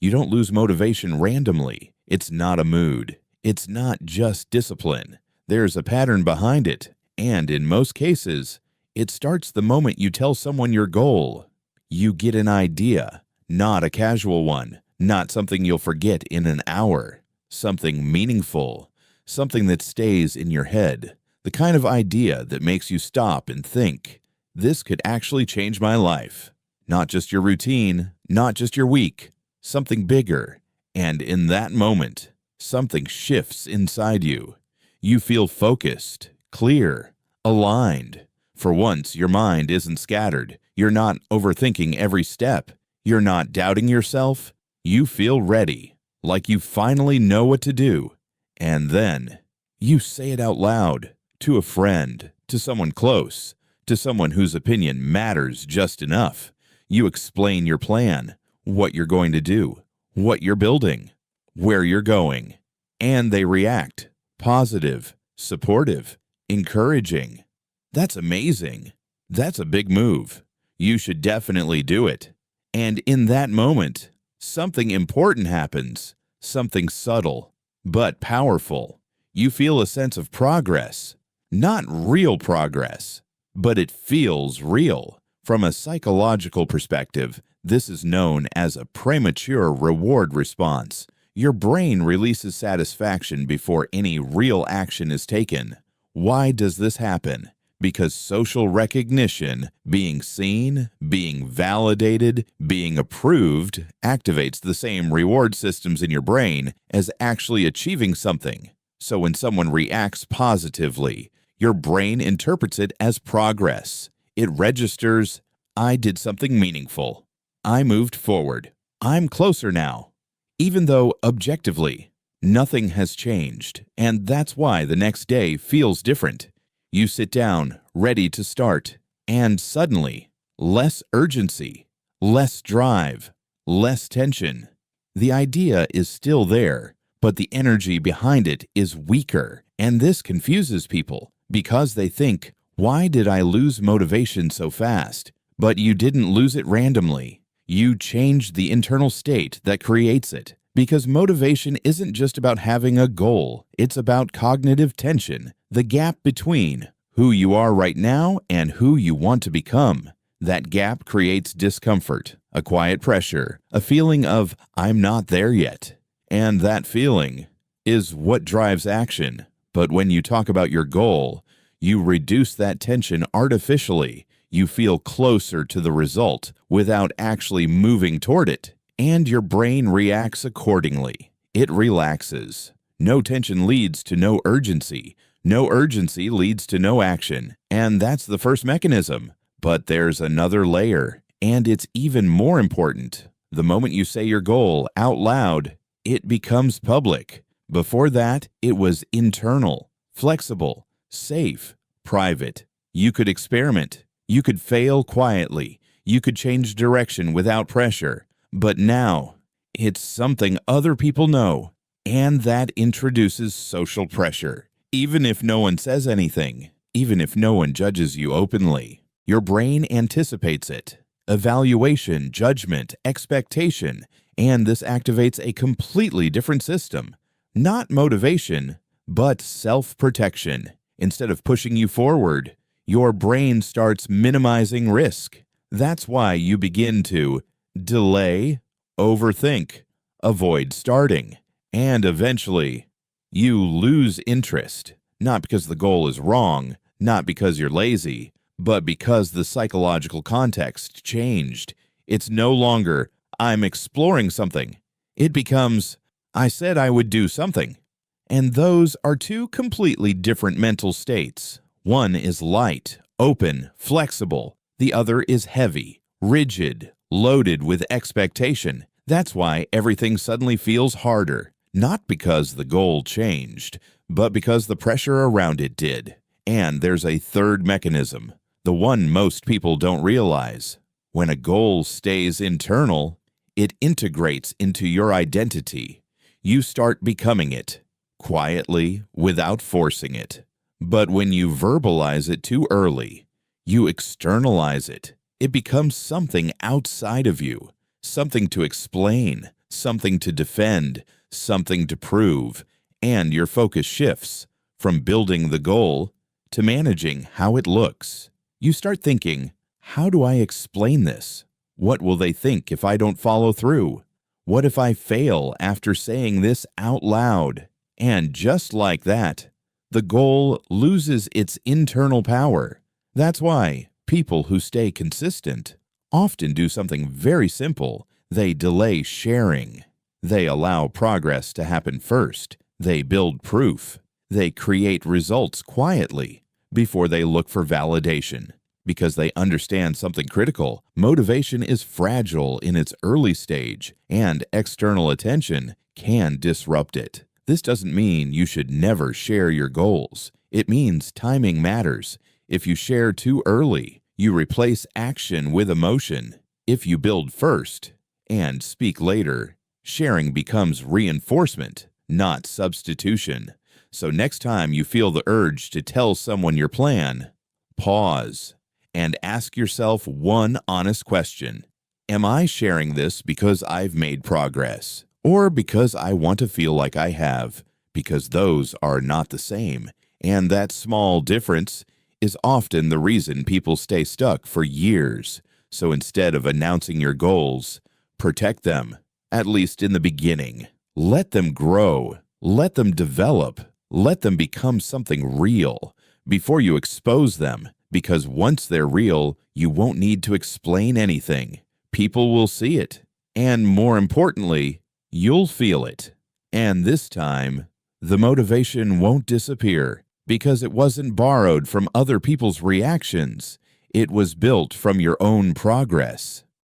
You don't lose motivation randomly. It's not a mood. It's not just discipline. There's a pattern behind it, and in most cases, it starts the moment you tell someone your goal. You get an idea, not a casual one, not something you'll forget in an hour, something meaningful, something that stays in your head, the kind of idea that makes you stop and think, this could actually change my life. Not just your routine, not just your week, something bigger. And in that moment, something shifts inside you. You feel focused, clear, aligned. For once, your mind isn't scattered. You're not overthinking every step. You're not doubting yourself. You feel ready, like you finally know what to do. And then you say it out loud to a friend, to someone close, to someone whose opinion matters just enough. You explain your plan, what you're going to do, what you're building, where you're going, and they react. Positive, supportive, encouraging. That's amazing. That's a big move. You should definitely do it. And in that moment, something important happens, something subtle, but powerful. You feel a sense of progress. Not real progress, but it feels real. From a psychological perspective, this is known as a premature reward response. Your brain releases satisfaction before any real action is taken. Why does this happen? Because social recognition, being seen, being validated, being approved, activates the same reward systems in your brain as actually achieving something. So when someone reacts positively, your brain interprets it as progress. It registers, I did something meaningful. I moved forward. I'm closer now. Even though, objectively, nothing has changed, and that's why the next day feels different. You sit down, ready to start, and suddenly, less urgency, less drive, less tension. The idea is still there, but the energy behind it is weaker, and this confuses people because they think, why did I lose motivation so fast? But you didn't lose it randomly. You changed the internal state that creates it. Because motivation isn't just about having a goal, it's about cognitive tension, the gap between who you are right now and who you want to become. That gap creates discomfort, a quiet pressure, a feeling of, I'm not there yet. And that feeling is what drives action. But when you talk about your goal, you reduce that tension artificially. You feel closer to the result without actually moving toward it. And your brain reacts accordingly. It relaxes. No tension leads to no urgency. No urgency leads to no action. And that's the first mechanism. But there's another layer, and it's even more important. The moment you say your goal out loud, it becomes public. Before that, it was internal, flexible, safe, private. You could experiment. You could fail quietly. You could change direction without pressure. But now, it's something other people know, and that introduces social pressure. Even if no one says anything, even if no one judges you openly, your brain anticipates it. Evaluation, judgment, expectation, and this activates a completely different system. Not motivation, but self-protection. Instead of pushing you forward, your brain starts minimizing risk. That's why you begin to delay, overthink, avoid starting, and eventually, you lose interest. Not because the goal is wrong, not because you're lazy, but because the psychological context changed. It's no longer, I'm exploring something. It becomes, I said I would do something. And those are two completely different mental states. One is light, open, flexible. The other is heavy, rigid, loaded with expectation. That's why everything suddenly feels harder. Not because the goal changed, but because the pressure around it did. And there's a third mechanism, the one most people don't realize. When a goal stays internal, it integrates into your identity. You start becoming it, quietly, without forcing it. But when you verbalize it too early, you externalize it. It becomes something outside of you, something to explain, something to defend, something to prove, and your focus shifts from building the goal to managing how it looks. You start thinking, how do I explain this? What will they think if I don't follow through? What if I fail after saying this out loud? And just like that, the goal loses its internal power. That's why people who stay consistent often do something very simple. They delay sharing. They allow progress to happen first. They build proof. They create results quietly before they look for validation. Because they understand something critical, motivation is fragile in its early stage, and external attention can disrupt it. This doesn't mean you should never share your goals. It means timing matters. If you share too early, you replace action with emotion. If you build first and speak later, sharing becomes reinforcement, not substitution. So next time you feel the urge to tell someone your plan, pause and ask yourself one honest question. Am I sharing this because I've made progress, or because I want to feel like I have? Because those are not the same, and that small difference is often the reason people stay stuck for years. So instead of announcing your goals, protect them, at least in the beginning. Let them grow, let them develop, let them become something real before you expose them. Because once they're real, you won't need to explain anything. People will see it. And more importantly, you'll feel it. And this time, the motivation won't disappear because it wasn't borrowed from other people's reactions. It was built from your own progress.